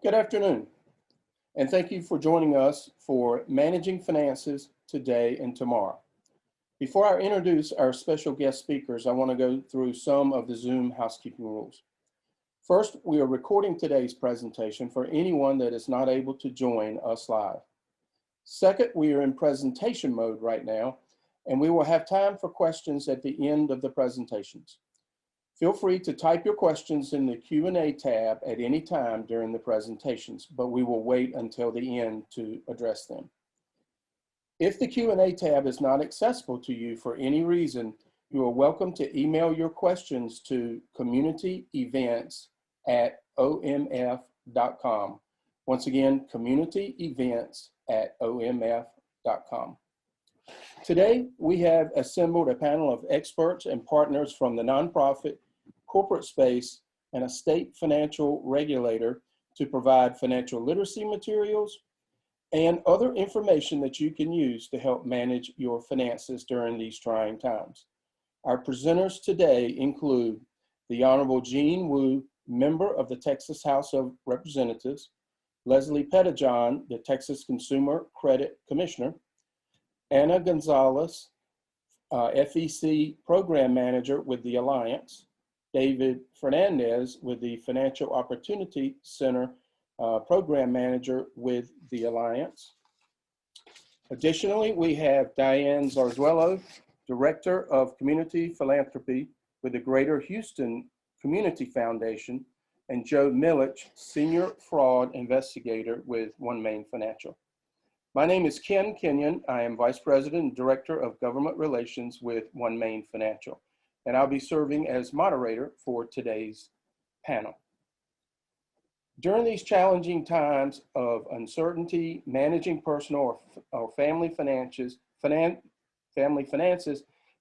Good afternoon, and thank you for joining us for Managing Finances Today and Tomorrow. Before I introduce our special guest speakers, I want to go through some of the Zoom housekeeping rules. First, we are recording today's presentation for anyone that is not able to join us live. Second, we are in presentation mode right now, and we will have time for questions at the end of the presentations. Feel free to type your questions in the Q&A tab at any time during the presentations, but we will wait until the end to address them. If the Q&A tab is not accessible to you for any reason, you are welcome to email your questions to communityevents@omf.com. Once again, communityevents@omf.com. Today, we have assembled a panel of experts and partners from the nonprofit, corporate space, and a state financial regulator to provide financial literacy materials and other information that you can use to help manage your finances during these trying times. Our presenters today include the Honorable Jean Wu, member of the Texas House of Representatives, Leslie Pettijohn, the Texas Consumer Credit Commissioner, Anna Gonzalez, FEC Program Manager with the Alliance, David Fernandez with the Financial Opportunity Center Program Manager with the Alliance. Additionally, we have Diane Zarzuelo, Director of Community Philanthropy with the Greater Houston Community Foundation, and Joe Milich, Senior Fraud Investigator with OneMain Financial. My name is Ken Kenyon. I am Vice President and Director of Government Relations with OneMain Financial, and I'll be serving as moderator for today's panel. During these challenging times of uncertainty, managing personal or family finances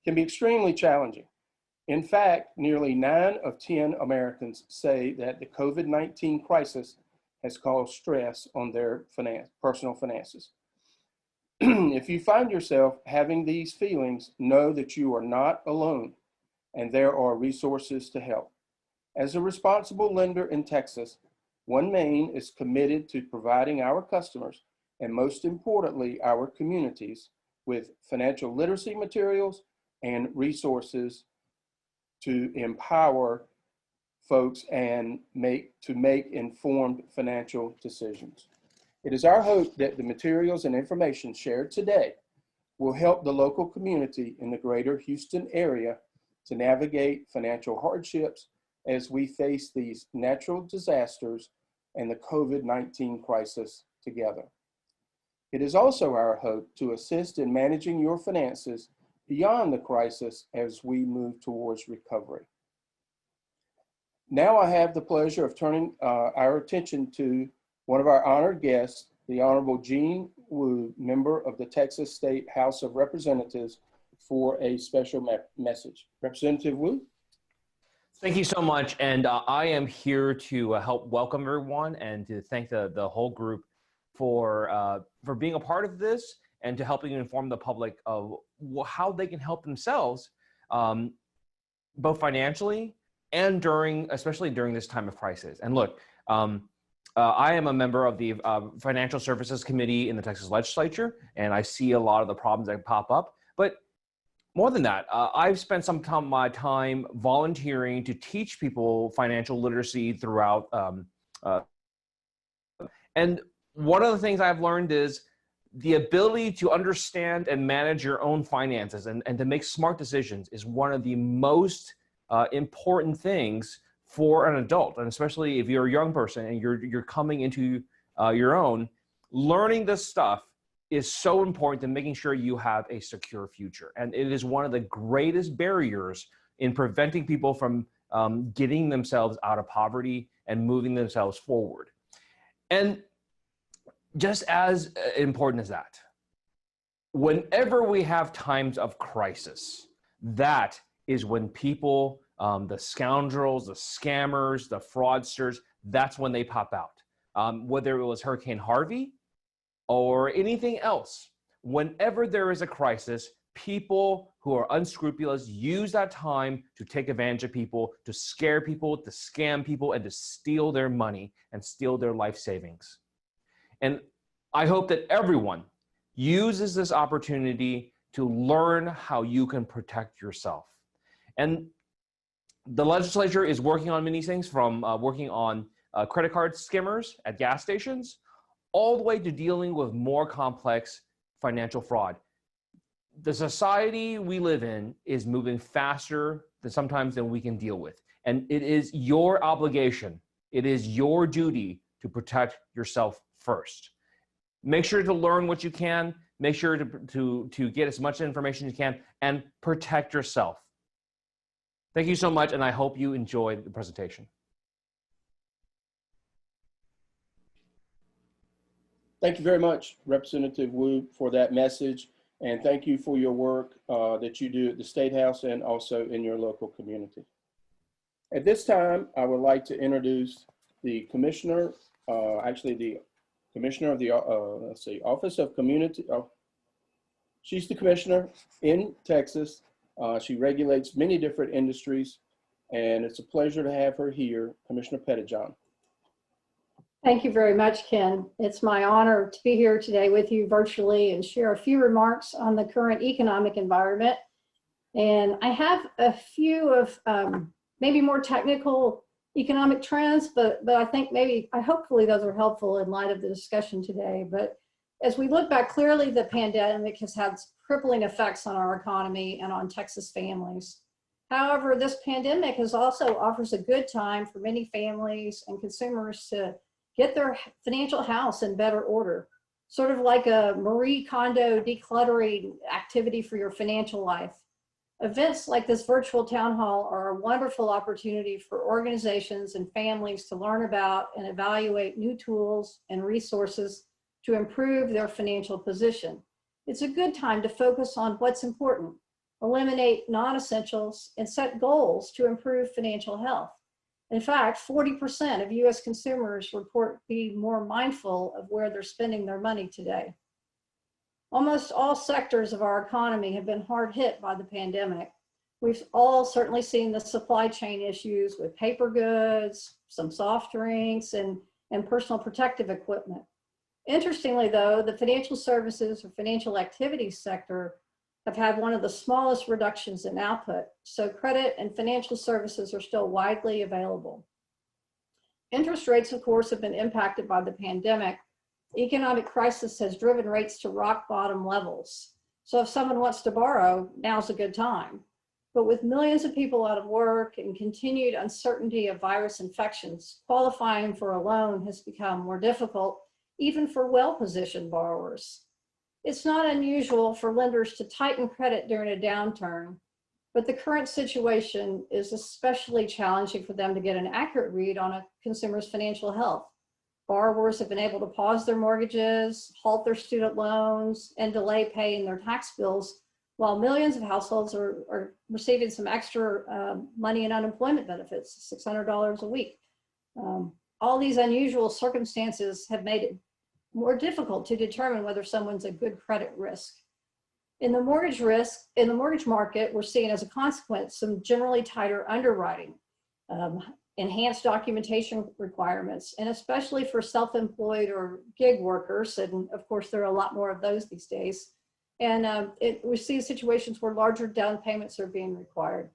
can be extremely challenging. In fact, nearly 9 of 10 Americans say that the COVID-19 crisis has caused stress on their personal finances. If you find yourself having these feelings, know that you are not alone and there are resources to help. As a responsible lender in Texas, OneMain is committed to providing our customers, and most importantly, our communities, with financial literacy materials and resources to empower folks and to make informed financial decisions. It is our hope that the materials and information shared today will help the local community in the greater Houston area to navigate financial hardships as we face these natural disasters and the COVID-19 crisis together. It is also our hope to assist in managing your finances beyond the crisis as we move towards recovery. Now I have the pleasure of turning our attention to one of our honored guests, the Honorable Jean Wu, member of the Texas State House of Representatives, for a special message. Representative Wu? Thank you so much. And I am here to help welcome everyone and to thank the whole group for being a part of this and to helping inform the public of how they can help themselves, both financially and especially during this time of crisis. And look, I am a member of the Financial Services Committee in the Texas Legislature, and I see a lot of the problems that pop up. But more than that, I've spent some of my time volunteering to teach people financial literacy throughout. And one of the things I've learned is the ability to understand and manage your own finances and to make smart decisions is one of the most important things for an adult, and especially if you're a young person and you're coming into your own. Learning this stuff is so important in making sure you have a secure future. And it is one of the greatest barriers in preventing people from getting themselves out of poverty and moving themselves forward. And just as important as that, whenever we have times of crisis, that is when people, the scoundrels, the scammers, the fraudsters, that's when they pop out. Whether it was Hurricane Harvey or anything else, whenever there is a crisis, people who are unscrupulous use that time to take advantage of people, to scare people, to scam people, and to steal their money and steal their life savings. And I hope that everyone uses this opportunity to learn how you can protect yourself. And the legislature is working on many things, from working on credit card skimmers at gas stations, all the way to dealing with more complex financial fraud. The society we live in is moving faster than sometimes than we can deal with. And it is your obligation, it is your duty to protect yourself first. Make sure to learn what you can, make sure to get as much information as you can, and protect yourself. Thank you so much, and I hope you enjoyed the presentation. Thank you very much, Representative Wu, for that message. And thank you for your work that you do at the State House and also in your local community. At this time, I would like to introduce the Commissioner, the Commissioner of the, Office of Community. She's the Commissioner in Texas. She regulates many different industries, and it's a pleasure to have her here, Commissioner Pettijohn. Thank you very much, Ken. It's my honor to be here today with you virtually and share a few remarks on the current economic environment. And I have a few of maybe more technical economic trends, but I think hopefully those are helpful in light of the discussion today. But as we look back, clearly the pandemic has had crippling effects on our economy and on Texas families. However, this pandemic also offers a good time for many families and consumers to get their financial house in better order, sort of like a Marie Kondo decluttering activity for your financial life. Events like this virtual town hall are a wonderful opportunity for organizations and families to learn about and evaluate new tools and resources to improve their financial position. It's a good time to focus on what's important, eliminate non-essentials, and set goals to improve financial health. In fact, 40% of US consumers report being more mindful of where they're spending their money today. Almost all sectors of our economy have been hard hit by the pandemic. We've all certainly seen the supply chain issues with paper goods, some soft drinks, and personal protective equipment. Interestingly though, the financial services or financial activities sector have had one of the smallest reductions in output, so credit and financial services are still widely available. Interest rates, of course, have been impacted by the pandemic. The economic crisis has driven rates to rock bottom levels. So if someone wants to borrow, now's a good time. But with millions of people out of work and continued uncertainty of virus infections, qualifying for a loan has become more difficult, even for well-positioned borrowers. It's not unusual for lenders to tighten credit during a downturn, but the current situation is especially challenging for them to get an accurate read on a consumer's financial health. Borrowers have been able to pause their mortgages, halt their student loans, and delay paying their tax bills, while millions of households are receiving some extra money in unemployment benefits, $600 a week. All these unusual circumstances have made it more difficult to determine whether someone's a good credit risk. In the mortgage market, we're seeing as a consequence some generally tighter underwriting, enhanced documentation requirements, and especially for self-employed or gig workers, and of course there are a lot more of those these days. And we see situations where larger down payments are being required.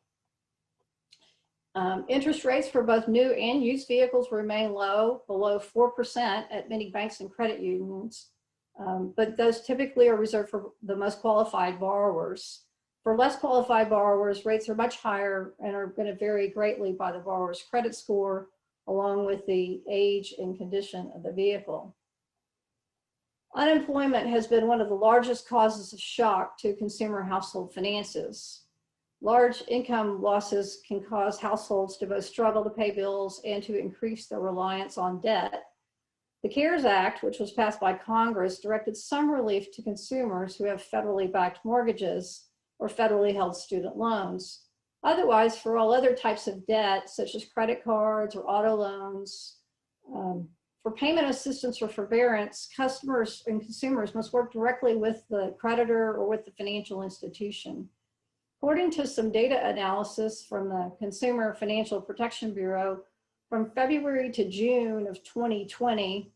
Interest rates for both new and used vehicles remain low, below 4% at many banks and credit unions, but those typically are reserved for the most qualified borrowers. For less qualified borrowers, rates are much higher and are going to vary greatly by the borrower's credit score, along with the age and condition of the vehicle. Unemployment has been one of the largest causes of shock to consumer household finances. Large income losses can cause households to both struggle to pay bills and to increase their reliance on debt. The CARES Act, which was passed by Congress, directed some relief to consumers who have federally backed mortgages or federally held student loans. Otherwise, for all other types of debt, such as credit cards or auto loans, for payment assistance or forbearance, customers and consumers must work directly with the creditor or with the financial institution. According to some data analysis from the Consumer Financial Protection Bureau, from February to June of 2020,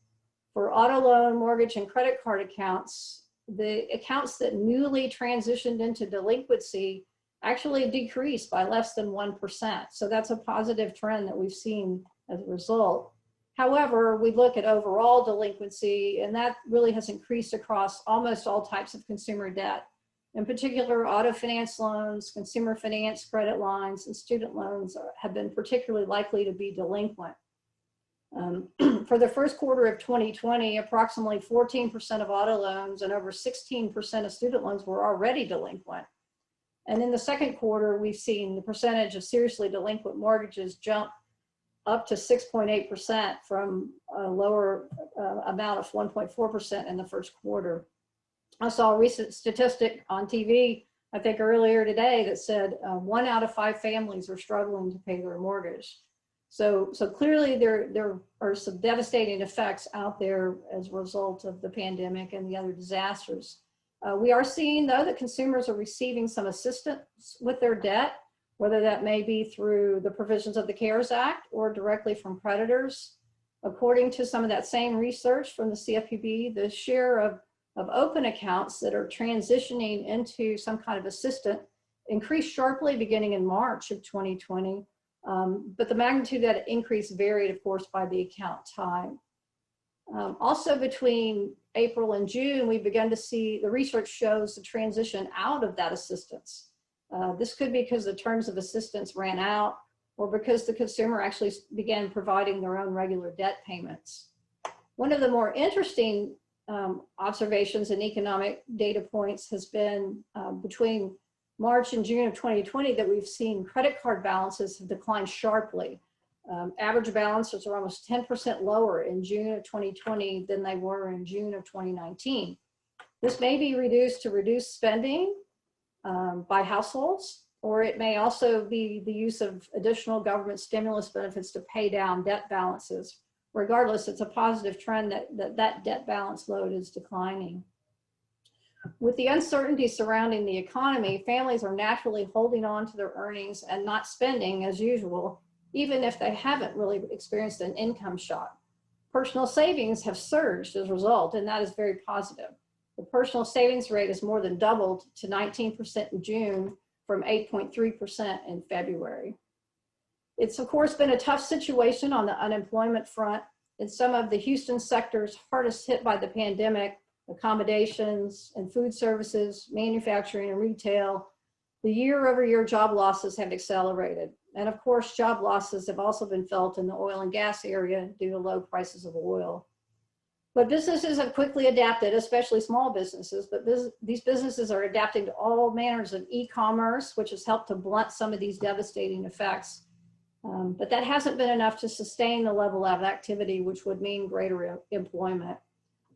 for auto loan, mortgage, and credit card accounts, the accounts that newly transitioned into delinquency actually decreased by less than 1%. So that's a positive trend that we've seen as a result. However, we look at overall delinquency, and that really has increased across almost all types of consumer debt. In particular, auto finance loans, consumer finance credit lines, and student loans have been particularly likely to be delinquent. For the first quarter of 2020, approximately 14% of auto loans and over 16% of student loans were already delinquent. And in the second quarter, we've seen the percentage of seriously delinquent mortgages jump up to 6.8% from a lower amount of 1.4% in the first quarter. I saw a recent statistic on TV, I think earlier today, that said 1 out of 5 families are struggling to pay their mortgage. So clearly there are some devastating effects out there as a result of the pandemic and the other disasters. We are seeing, though, that consumers are receiving some assistance with their debt, whether that may be through the provisions of the CARES Act or directly from creditors. According to some of that same research from the CFPB, the share of open accounts that are transitioning into some kind of assistance increased sharply beginning in March of 2020, but the magnitude of that increase varied, of course, by the account type. Also between April and June, we began to see, the research shows the transition out of that assistance. This could be because the terms of assistance ran out or because the consumer actually began providing their own regular debt payments. One of the more interesting observations and economic data points has been between March and June of 2020 that we've seen credit card balances have declined sharply. Average balances are almost 10% lower in June of 2020 than they were in June of 2019. This may be reduced to reduced spending by households, or it may also be the use of additional government stimulus benefits to pay down debt balances. Regardless, it's a positive trend that debt balance load is declining. With the uncertainty surrounding the economy, families are naturally holding on to their earnings and not spending as usual, even if they haven't really experienced an income shock. Personal savings have surged as a result, and that is very positive. The personal savings rate has more than doubled to 19% in June from 8.3% in February. It's, of course, been a tough situation on the unemployment front. In some of the Houston sectors hardest hit by the pandemic, accommodations and food services, manufacturing and retail, the year-over-year job losses have accelerated. And of course, job losses have also been felt in the oil and gas area due to low prices of oil. But businesses have quickly adapted, especially small businesses, but these businesses are adapting to all manners of e-commerce, which has helped to blunt some of these devastating effects. But that hasn't been enough to sustain the level of activity, which would mean greater employment.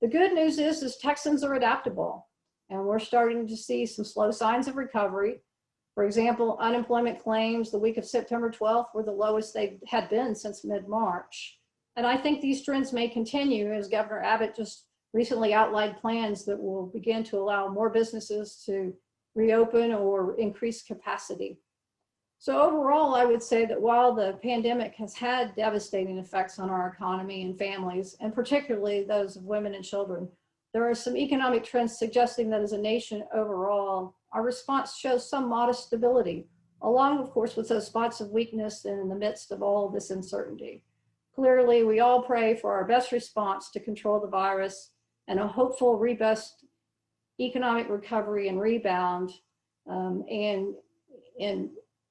The good news is Texans are adaptable, and we're starting to see some slow signs of recovery. For example, unemployment claims the week of September 12th were the lowest they had been since mid-March. And I think these trends may continue as Governor Abbott just recently outlined plans that will begin to allow more businesses to reopen or increase capacity. So overall, I would say that while the pandemic has had devastating effects on our economy and families, and particularly those of women and children, there are some economic trends suggesting that as a nation overall, our response shows some modest stability, along, of course, with those spots of weakness in the midst of all this uncertainty. Clearly, we all pray for our best response to control the virus and a hopeful, robust economic recovery and rebound, and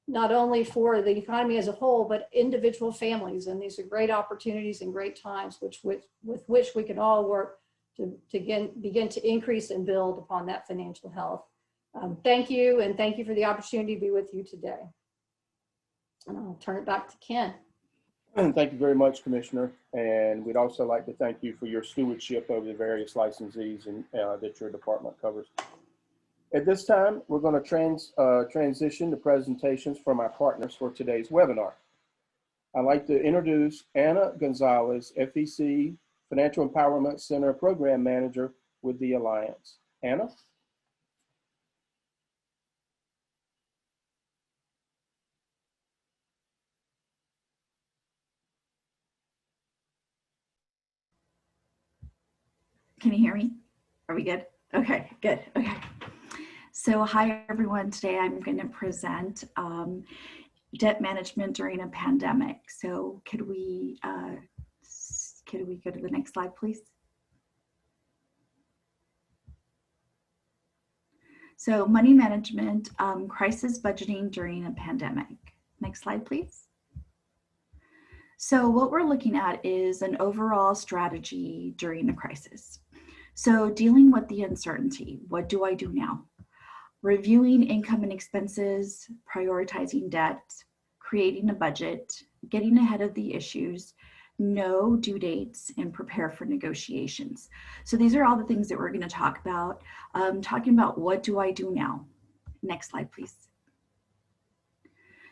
not only for the economy as a whole, but individual families. And these are great opportunities and great times with which we can all work to begin to increase and build upon that financial health. Thank you, and thank you for the opportunity to be with you today. And I'll turn it back to Ken. Thank you very much, Commissioner. And we'd also like to thank you for your stewardship over the various licensees that your department covers. At this time, we're going to transition to presentations from our partners for today's webinar. I'd like to introduce Anna Gonzalez, FEC Financial Empowerment Center Program Manager with the Alliance. Anna? Can you hear me? Are we good? Okay, good. Okay. So hi everyone. Today I'm going to present debt management during a pandemic. So could we go to the next slide, please? So money management, crisis budgeting during a pandemic. Next slide, please. So what we're looking at is an overall strategy during a crisis. So dealing with the uncertainty, what do I do now? Reviewing income and expenses, prioritizing debt, creating a budget, getting ahead of the issues, know due dates, and prepare for negotiations. So these are all the things that we're going to talk about. Talking about what do I do now? Next slide, please.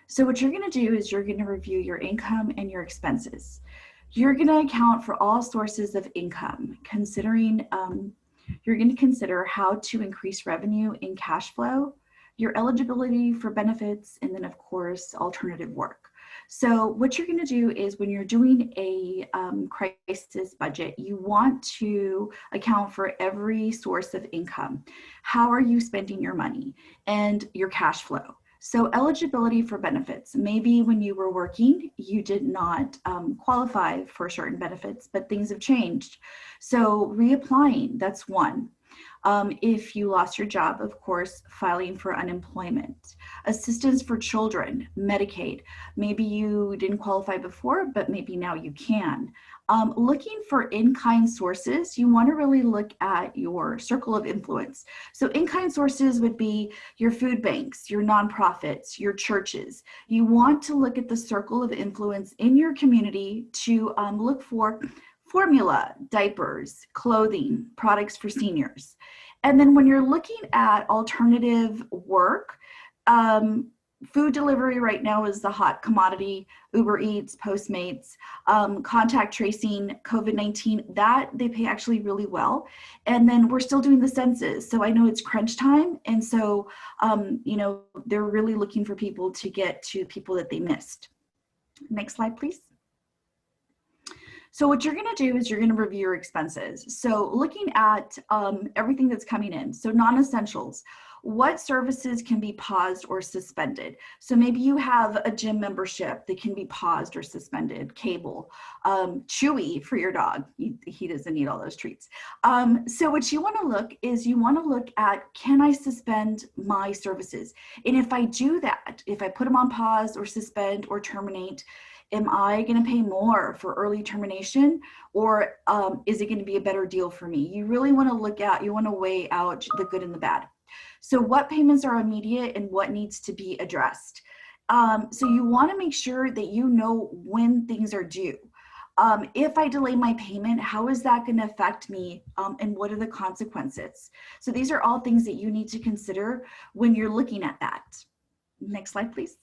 So what you're going to do is you're going to review your income and your expenses. You're going to account for all sources of income, considering you're going to consider how to increase revenue and cash flow, your eligibility for benefits, and then of course, alternative work. So what you're going to do is when you're doing a crisis budget, you want to account for every source of income. How are you spending your money and your cash flow? So eligibility for benefits, maybe when you were working, you did not qualify for certain benefits, but things have changed. So reapplying, that's one. If you lost your job, of course, filing for unemployment. Assistance for children, Medicaid. Maybe you didn't qualify before, but maybe now you can. Looking for in-kind sources, you want to really look at your circle of influence. So in-kind sources would be your food banks, your nonprofits, your churches. You want to look at the circle of influence in your community to look for formula, diapers, clothing, products for seniors. And then when you're looking at alternative work, food delivery right now is the hot commodity. Uber Eats, Postmates, contact tracing, COVID-19, that they pay actually really well. And then we're still doing the census. So I know it's crunch time. And so, you know, they're really looking for people to get to people that they missed. Next slide, please. So what you're going to do is you're going to review your expenses. So looking at everything that's coming in. So non-essentials, what services can be paused or suspended? So maybe you have a gym membership that can be paused or suspended, cable, Chewy for your dog. He doesn't need all those treats. So what you want to look is you want to look at, can I suspend my services? And if I do that, if I put them on pause or suspend or terminate, am I going to pay more for early termination, or is it going to be a better deal for me? You really want to look at, you want to weigh out the good and the bad. So what payments are immediate and what needs to be addressed? So you want to make sure that you know when things are due. If I delay my payment, how is that going to affect me, and what are the consequences? So these are all things that you need to consider when you're looking at that. Next slide, please.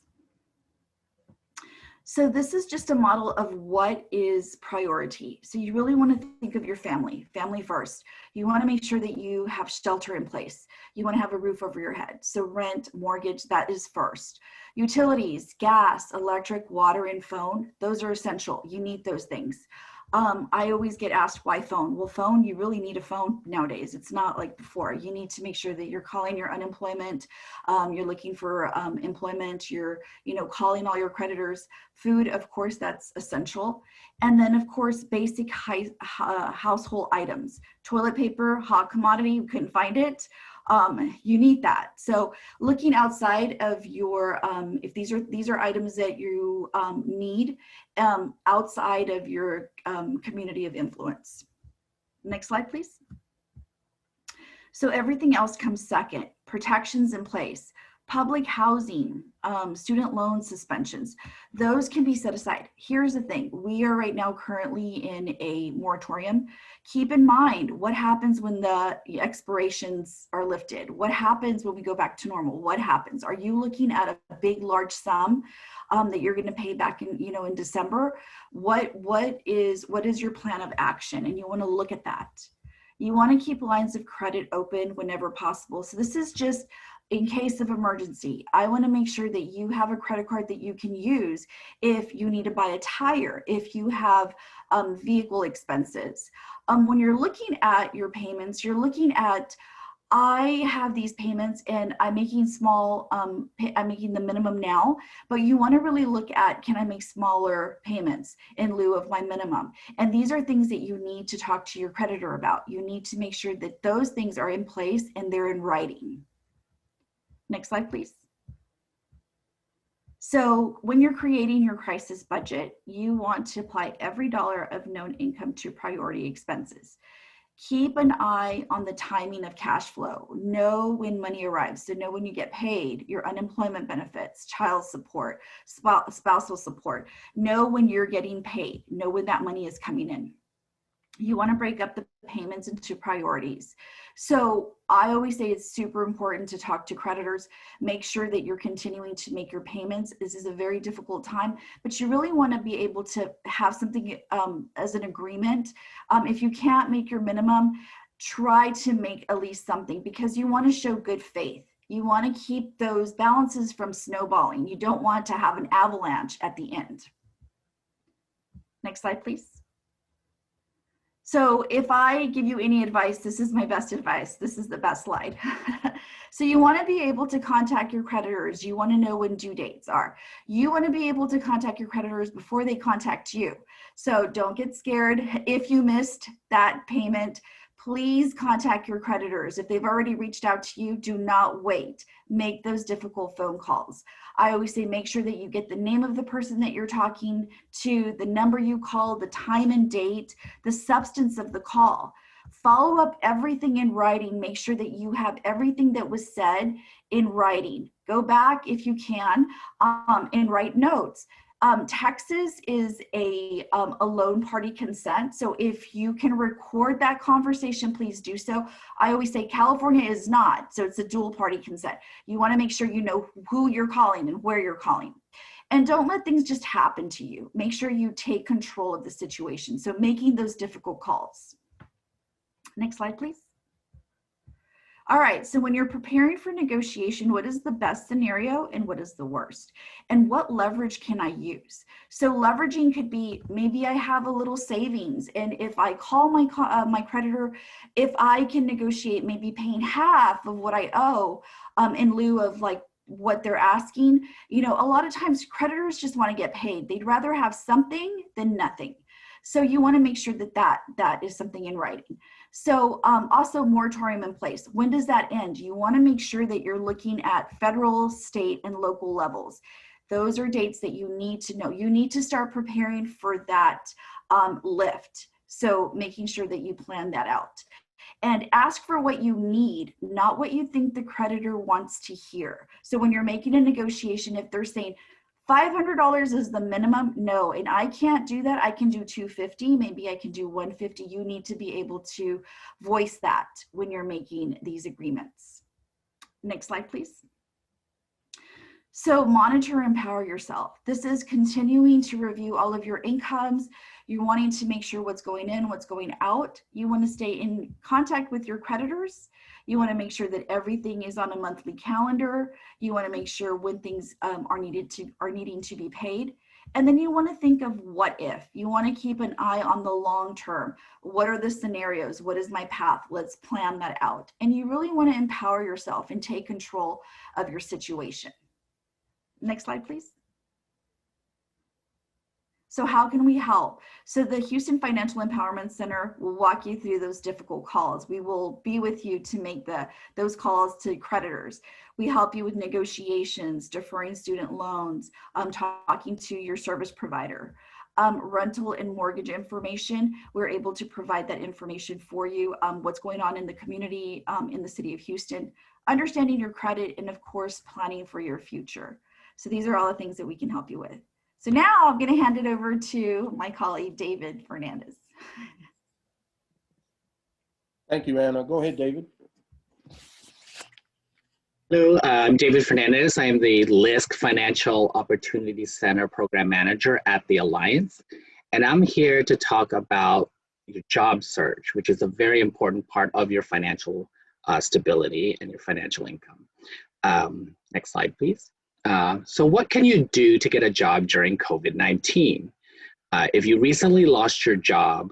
So this is just a model of what is priority. So you really want to think of your family first. You want to make sure that you have shelter in place. You want to have a roof over your head. So rent, mortgage, that is first. Utilities, gas, electric, water, and phone, those are essential. You need those things. I always get asked, why phone? Well, phone, you really need a phone nowadays. It's not like before. You need to make sure that you're calling your unemployment, you're looking for employment, you're, you know, calling all your creditors. Food, of course, that's essential. And then, of course, basic household items. Toilet paper, hot commodity, you couldn't find it. You need that. So looking outside of your, if these are items that you need outside of your community of influence. Next slide, please. So everything else comes second. Protections in place. Public housing, student loan suspensions, those can be set aside. Here's the thing, we are right now currently in a moratorium. Keep in mind what happens when the expirations are lifted. What happens when we go back to normal? What happens? Are you looking at a big, large sum that you're going to pay back in, you know, in December? What is your plan of action? And you want to look at that. You want to keep lines of credit open whenever possible. So this is just in case of emergency. I want to make sure that you have a credit card that you can use if you need to buy a tire, if you have vehicle expenses. When you're looking at your payments, you're looking at, I have these payments and I'm making small, I'm making the minimum now, but you want to really look at, can I make smaller payments in lieu of my minimum? And these are things that you need to talk to your creditor about. You need to make sure that those things are in place and they're in writing. Next slide, please. So when you're creating your crisis budget, you want to apply every dollar of known income to priority expenses. Keep an eye on the timing of cash flow. Know when money arrives. So know when you get paid, your unemployment benefits, child support, spousal support. Know when you're getting paid. Know when that money is coming in. You want to break up the payments into priorities. So I always say it's super important to talk to creditors. Make sure that you're continuing to make your payments. This is a very difficult time, but you really want to be able to have something as an agreement. If you can't make your minimum, try to make at least something, because you want to show good faith. You want to keep those balances from snowballing. You don't want to have an avalanche at the end. Next slide, please. So if I give you any advice, this is my best advice. This is the best slide. So you want to be able to contact your creditors. You want to know when due dates are. You want to be able to contact your creditors before they contact you. So don't get scared. If you missed that payment, please contact your creditors. If they've already reached out to you, do not wait. Make those difficult phone calls. I always say make sure that you get the name of the person that you're talking to, the number you called, the time and date, the substance of the call. Follow up everything in writing. Make sure that you have everything that was said in writing. Go back if you can and write notes. Texas is a loan party consent. So if you can record that conversation, please do so. I always say California is not, so it's a dual party consent. You want to make sure you know who you're calling and where you're calling. And don't let things just happen to you. Make sure you take control of the situation. So making those difficult calls. Next slide, please. All right, so when you're preparing for negotiation, what is the best scenario and what is the worst? And what leverage can I use? So leveraging could be, maybe I have a little savings, and if I call my creditor, if I can negotiate maybe paying half of what I owe in lieu of like what they're asking. You know, a lot of times creditors just want to get paid. They'd rather have something than nothing. So you want to make sure that that is something in writing. So also moratorium in place. When does that end? You want to make sure that you're looking at federal, state, and local levels. Those are dates that you need to know. You need to start preparing for that lift. So making sure that you plan that out. And ask for what you need, not what you think the creditor wants to hear. So when you're making a negotiation, if they're saying, $500 is the minimum, no, and I can't do that. I can do $250, maybe I can do $150. You need to be able to voice that when you're making these agreements. Next slide, please. So monitor and empower yourself. This is continuing to review all of your incomes. You're wanting to make sure what's going in, what's going out. You want to stay in contact with your creditors. You want to make sure that everything is on a monthly calendar. You want to make sure when things are needing to be paid. And then you want to think of what if. You want to keep an eye on the long term. What are the scenarios? What is my path? Let's plan that out. And you really want to empower yourself and take control of your situation. Next slide, please. So how can we help? So the Houston Financial Empowerment Center will walk you through those difficult calls. We will be with you to make those calls to creditors. We help you with negotiations, deferring student loans, talking to your service provider. Rental and mortgage information, we're able to provide that information for you, what's going on in the community in the city of Houston, understanding your credit, and of course, planning for your future. So these are all the things that we can help you with. So now I'm going to hand it over to my colleague, David Fernandez. Thank you, Anna. Go ahead, David. Hello, I'm David Fernandez. I am the LISC Financial Opportunity Center Program Manager at the Alliance. And I'm here to talk about your job search, which is a very important part of your financial stability and your financial income. Next slide, please. So what can you do to get a job during COVID-19? If you recently lost your job,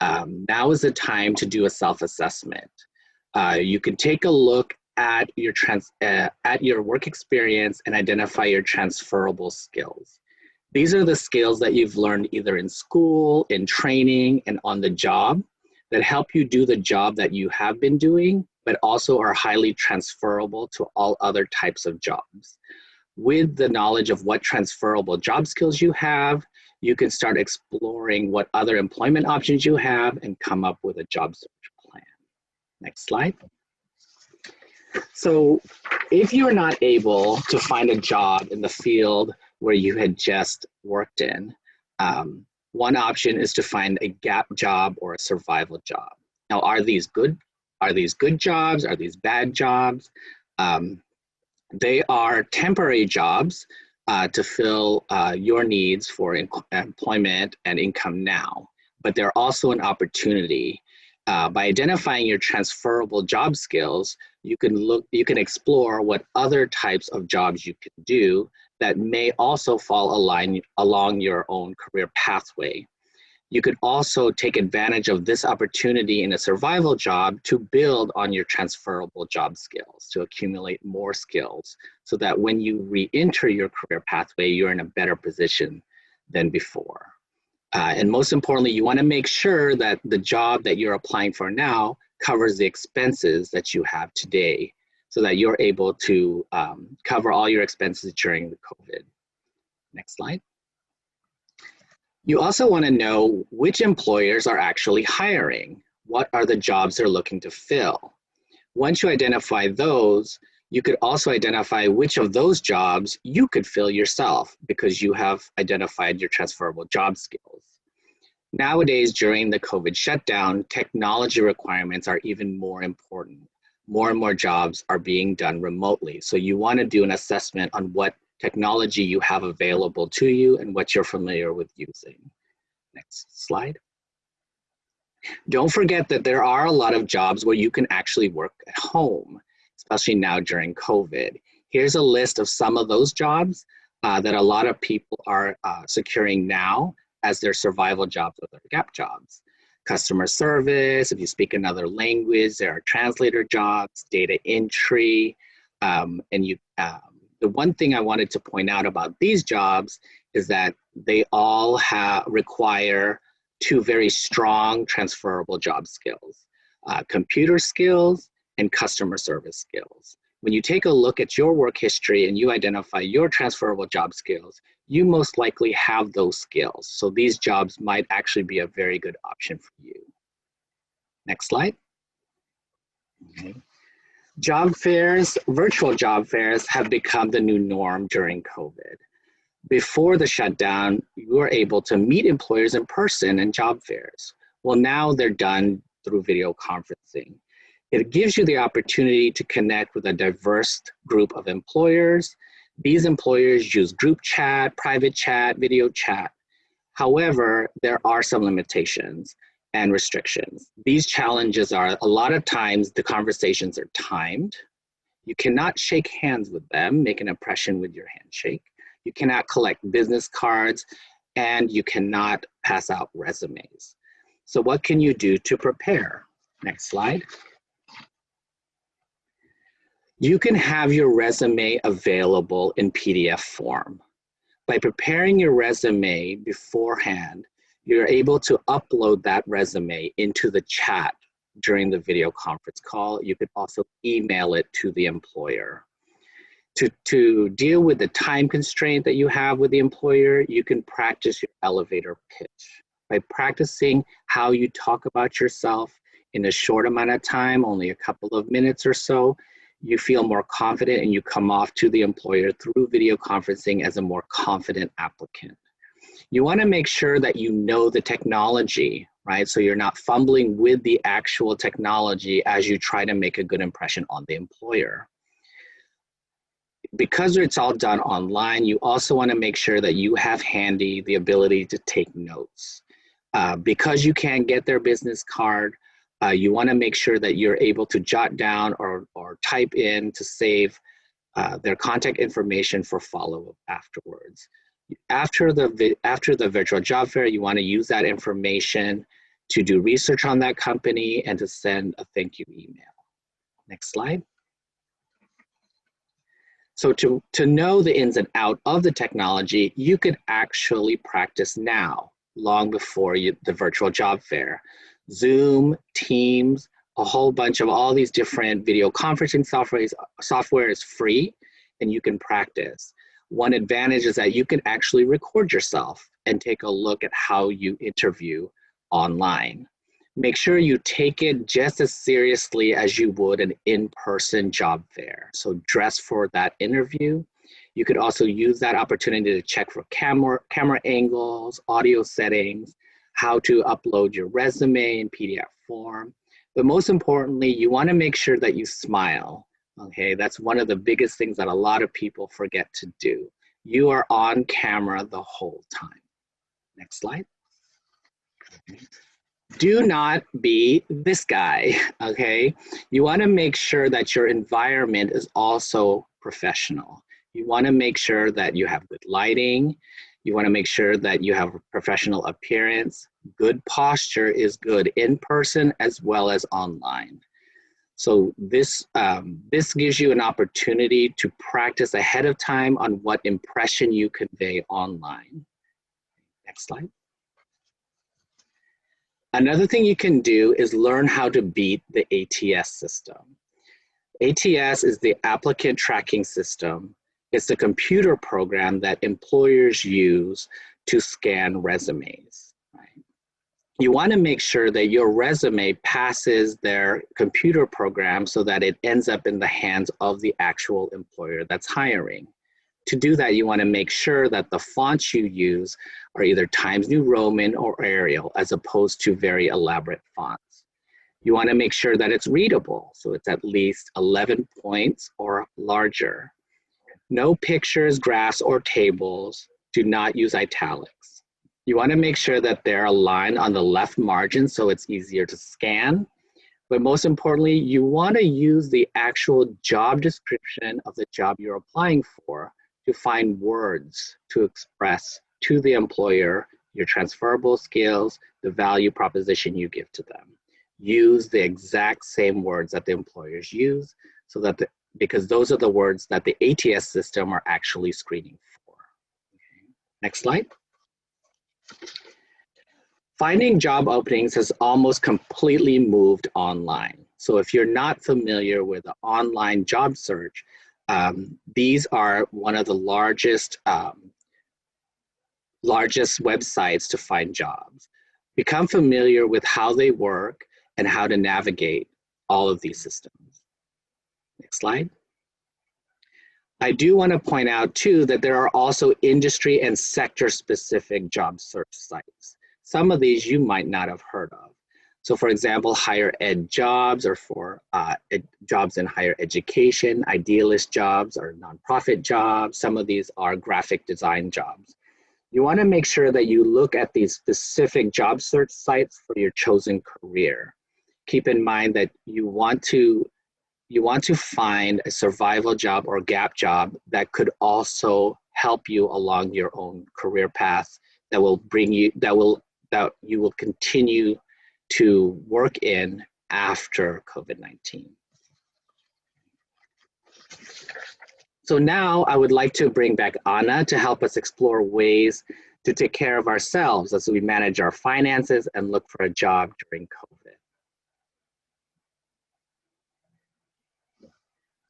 now is the time to do a self-assessment. You can take a look at your work experience and identify your transferable skills. These are the skills that you've learned either in school, in training, and on the job that help you do the job that you have been doing, but also are highly transferable to all other types of jobs. With the knowledge of what transferable job skills you have, you can start exploring what other employment options you have and come up with a job search plan. Next slide. So if you're not able to find a job in the field where you had just worked in, one option is to find a gap job or a survival job. Now, are these good jobs? Are these bad jobs? They are temporary jobs to fill your needs for employment and income now, but they're also an opportunity. By identifying your transferable job skills, you can explore what other types of jobs you can do that may also fall along your own career pathway. You could also take advantage of this opportunity in a survival job to build on your transferable job skills, to accumulate more skills, so that when you re-enter your career pathway, you're in a better position than before. And most importantly, you want to make sure that the job that you're applying for now covers the expenses that you have today, so that you're able to cover all your expenses during the COVID. Next slide. You also want to know which employers are actually hiring. What are the jobs they're looking to fill? Once you identify those, you could also identify which of those jobs you could fill yourself because you have identified your transferable job skills. Nowadays, during the COVID shutdown, technology requirements are even more important. More and more jobs are being done remotely. So you want to do an assessment on what technology you have available to you and what you're familiar with using. Next slide. Don't forget that there are a lot of jobs where you can actually work at home, especially now during COVID. Here's a list of some of those jobs that a lot of people are securing now as their survival jobs or their gap jobs. Customer service, if you speak another language, there are translator jobs, data entry, the one thing I wanted to point out about these jobs is that they all require two very strong transferable job skills, computer skills and customer service skills. When you take a look at your work history and you identify your transferable job skills, you most likely have those skills. So these jobs might actually be a very good option for you. Next slide. Okay. Job fairs, virtual job fairs have become the new norm during COVID. Before the shutdown, you were able to meet employers in person in job fairs. Well, now they're done through video conferencing. It gives you the opportunity to connect with a diverse group of employers. These employers use group chat, private chat, video chat. However, there are some limitations and restrictions. These challenges are a lot of times the conversations are timed. You cannot shake hands with them, make an impression with your handshake. You cannot collect business cards, and you cannot pass out resumes. So what can you do to prepare? Next slide. You can have your resume available in PDF form. By preparing your resume beforehand, you're able to upload that resume into the chat during the video conference call. You could also email it to the employer. To deal with the time constraint that you have with the employer, you can practice your elevator pitch. By practicing how you talk about yourself in a short amount of time, only a couple of minutes or so, you feel more confident and you come off to the employer through video conferencing as a more confident applicant. You want to make sure that you know the technology, right? So you're not fumbling with the actual technology as you try to make a good impression on the employer. Because it's all done online, you also want to make sure that you have handy the ability to take notes. Because you can't get their business card, you want to make sure that you're able to jot down or type in to save their contact information for follow-up afterwards. After the virtual job fair, you want to use that information to do research on that company and to send a thank you email. Next slide. So to know the ins and out of the technology, you could actually practice now, long before the virtual job fair. Zoom, Teams, a whole bunch of all these different video conferencing software is free, and you can practice. One advantage is that you can actually record yourself and take a look at how you interview online. Make sure you take it just as seriously as you would an in-person job fair. So dress for that interview. You could also use that opportunity to check for camera angles, audio settings, how to upload your resume in PDF form. But most importantly, you want to make sure that you smile. Okay, that's one of the biggest things that a lot of people forget to do. You are on camera the whole time. Next slide. Okay. Do not be this guy, okay? You want to make sure that your environment is also professional. You want to make sure that you have good lighting. You want to make sure that you have a professional appearance. Good posture is good in person as well as online. So this gives you an opportunity to practice ahead of time on what impression you convey online. Next slide. Another thing you can do is learn how to beat the ATS system. ATS is the applicant tracking system. It's the computer program that employers use to scan resumes. Right? You want to make sure that your resume passes their computer program so that it ends up in the hands of the actual employer that's hiring. To do that, you want to make sure that the fonts you use are either Times New Roman or Arial, as opposed to very elaborate fonts. You want to make sure that it's readable, so it's at least 11 points or larger. No pictures, graphs, or tables. Do not use italics. You want to make sure that they're aligned on the left margin so it's easier to scan. But most importantly, you want to use the actual job description of the job you're applying for to find words to express to the employer your transferable skills, the value proposition you give to them. Use the exact same words that the employers use, so that because those are the words that the ATS system are actually screening for. Okay. Next slide. Finding job openings has almost completely moved online. So if you're not familiar with the online job search, these are one of the largest websites to find jobs. Become familiar with how they work and how to navigate all of these systems. Next slide. I do want to point out too that there are also industry and sector specific job search sites. Some of these you might not have heard of. So for example, higher ed jobs, or for jobs in higher education, idealist jobs or nonprofit jobs. Some of these are graphic design jobs. You want to make sure that you look at these specific job search sites for your chosen career. Keep in mind that you want to find a survival job or gap job that could also help you along your own career path, that will bring you, that you will continue to work in after COVID-19. So now I would like to bring back Anna to help us explore ways to take care of ourselves as we manage our finances and look for a job during COVID.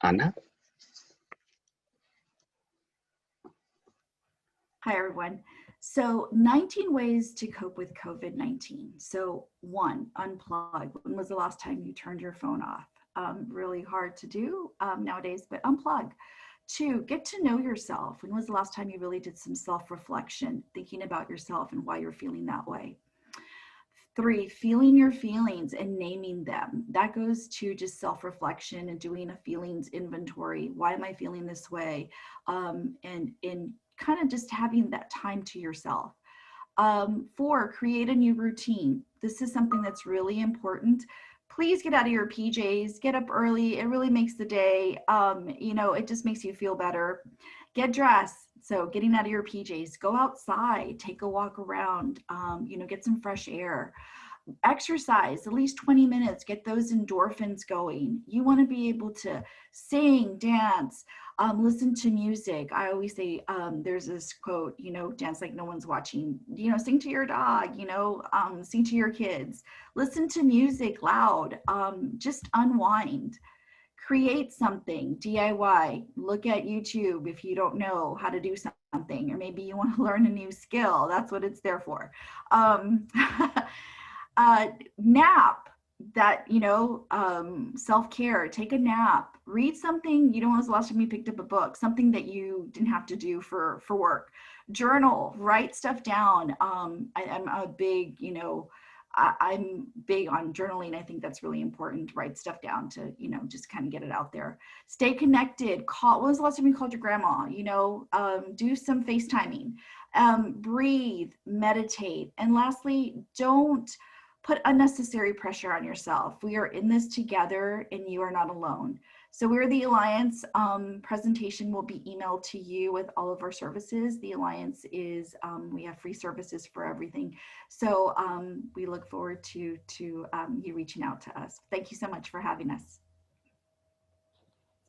Anna? Hi, everyone. So 19 ways to cope with COVID-19. So 1, unplug. When was the last time you turned your phone off? Really hard to do nowadays, but unplug. 2, get to know yourself. When was the last time you really did some self-reflection, thinking about yourself and why you're feeling that way? 3, feeling your feelings and naming them. That goes to just self-reflection and doing a feelings inventory. Why am I feeling this way? And kind of just having that time to yourself. 4, create a new routine. This is something that's really important. please get out of your PJs, get up early. It really makes the day, you know, it just makes you feel better. Get dressed. So getting out of your PJs, go outside, take a walk around, you know, get some fresh air. Exercise at least 20 minutes, get those endorphins going. You want to be able to sing, dance, listen to music. I always say, there's this quote, you know, dance like no one's watching, you know, sing to your dog, you know, sing to your kids, listen to music loud, just unwind. Create something, DIY, look at YouTube if you don't know how to do something, or maybe you want to learn a new skill. That's what it's there for. Nap, that, you know, self-care, take a nap, read something. You know, when was the last time you picked up a book, something that you didn't have to do for work? Journal, write stuff down. I'm a big, you know, I'm big on journaling. I think that's really important. Write stuff down to, you know, just kind of get it out there. Stay connected. Call. When was the last time you called your grandma? You know, do some FaceTiming. Breathe, meditate, and lastly, don't put unnecessary pressure on yourself. We are in this together and you are not alone. So we're the Alliance. Presentation will be emailed to you with all of our services. The Alliance is, we have free services for everything. So we look forward to you reaching out to us. Thank you so much for having us.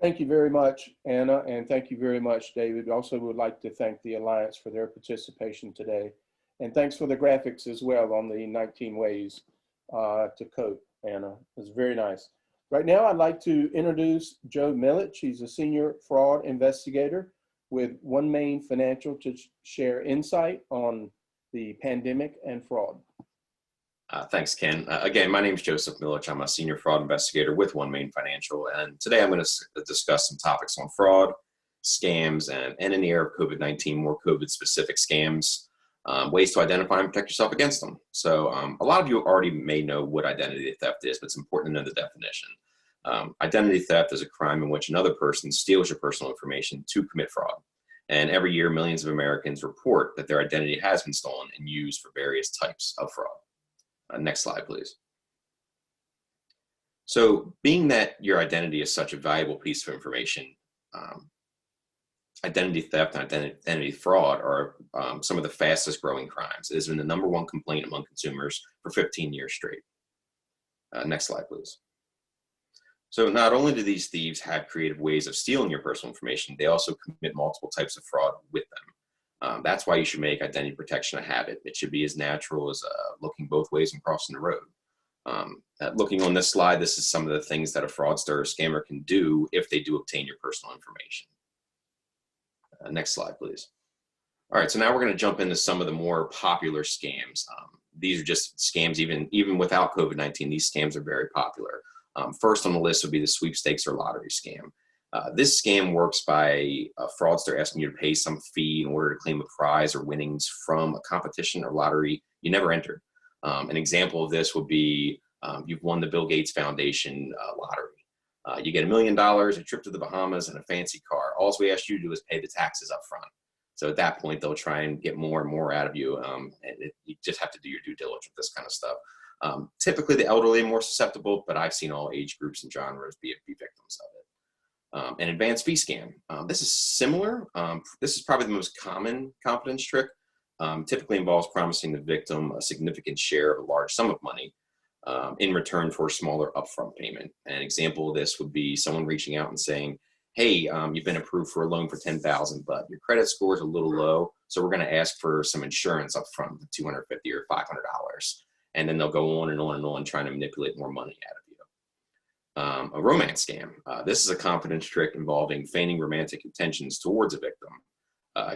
Thank you very much, Anna, and thank you very much, David. We also would like to thank the Alliance for their participation today. And thanks for the graphics as well on the 19 ways to cope, Anna. It was very nice. Right now, I'd like to introduce Joe Millich. He's a senior fraud investigator with OneMain Financial to share insight on the pandemic and fraud. Thanks, Ken. Again, my name is Joseph Millich. I'm a senior fraud investigator with OneMain Financial, and today I'm going to discuss some topics on fraud, scams, and in the era of COVID-19, more COVID-specific scams, ways to identify and protect yourself against them. So a lot of you already may know what identity theft is, but it's important to know the definition. Identity theft is a crime in which another person steals your personal information to commit fraud. And every year, millions of Americans report that their identity has been stolen and used for various types of fraud. Next slide, please. So being that your identity is such a valuable piece of information, identity theft and identity fraud are some of the fastest growing crimes. It has been the #1 complaint among consumers for 15 years straight. Next slide, please. So not only do these thieves have creative ways of stealing your personal information, they also commit multiple types of fraud with them. That's why you should make identity protection a habit. It should be as natural as looking both ways and crossing the road. Looking on this slide, this is some of the things that a fraudster or scammer can do if they do obtain your personal information. Next slide, please. All right, so now we're going to jump into some of the more popular scams. These are just scams, even without COVID-19, these scams are very popular. First on the list would be the sweepstakes or lottery scam. This scam works by a fraudster asking you to pay some fee in order to claim a prize or winnings from a competition or lottery you never entered. An example of this would be you've won the Bill Gates Foundation lottery. You get $1 million, a trip to the Bahamas, and a fancy car. All we ask you to do is pay the taxes up front. So at that point, they'll try and get more and more out of you. You just have to do your due diligence with this kind of stuff. Typically, the elderly are more susceptible, but I've seen all age groups and genres be victims of it. An advanced fee scam. This is similar. This is probably the most common confidence trick. Typically involves promising the victim a significant share of a large sum of money in return for a smaller upfront payment. An example of this would be someone reaching out and saying, hey, you've been approved for a loan for $10,000, but your credit score is a little low, so we're going to ask for some insurance up front, $250 or $500. And then they'll go on and on and on trying to manipulate more money out of you. A romance scam. This is a confidence trick involving feigning romantic intentions towards a victim,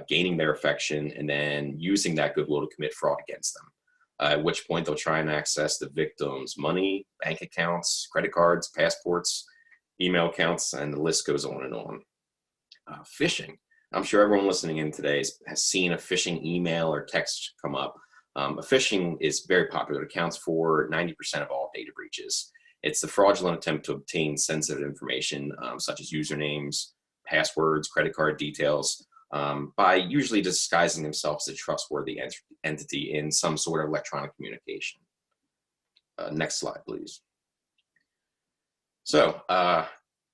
gaining their affection, and then using that goodwill to commit fraud against them. At which point they'll try and access the victim's money, bank accounts, credit cards, passports, email accounts, and the list goes on and on. Phishing. I'm sure everyone listening in today has seen a phishing email or text come up. Phishing is very popular. It accounts for 90% of all data breaches. It's the fraudulent attempt to obtain sensitive information, such as usernames, passwords, credit card details, by usually disguising themselves as a trustworthy entity in some sort of electronic communication. Next slide, please. So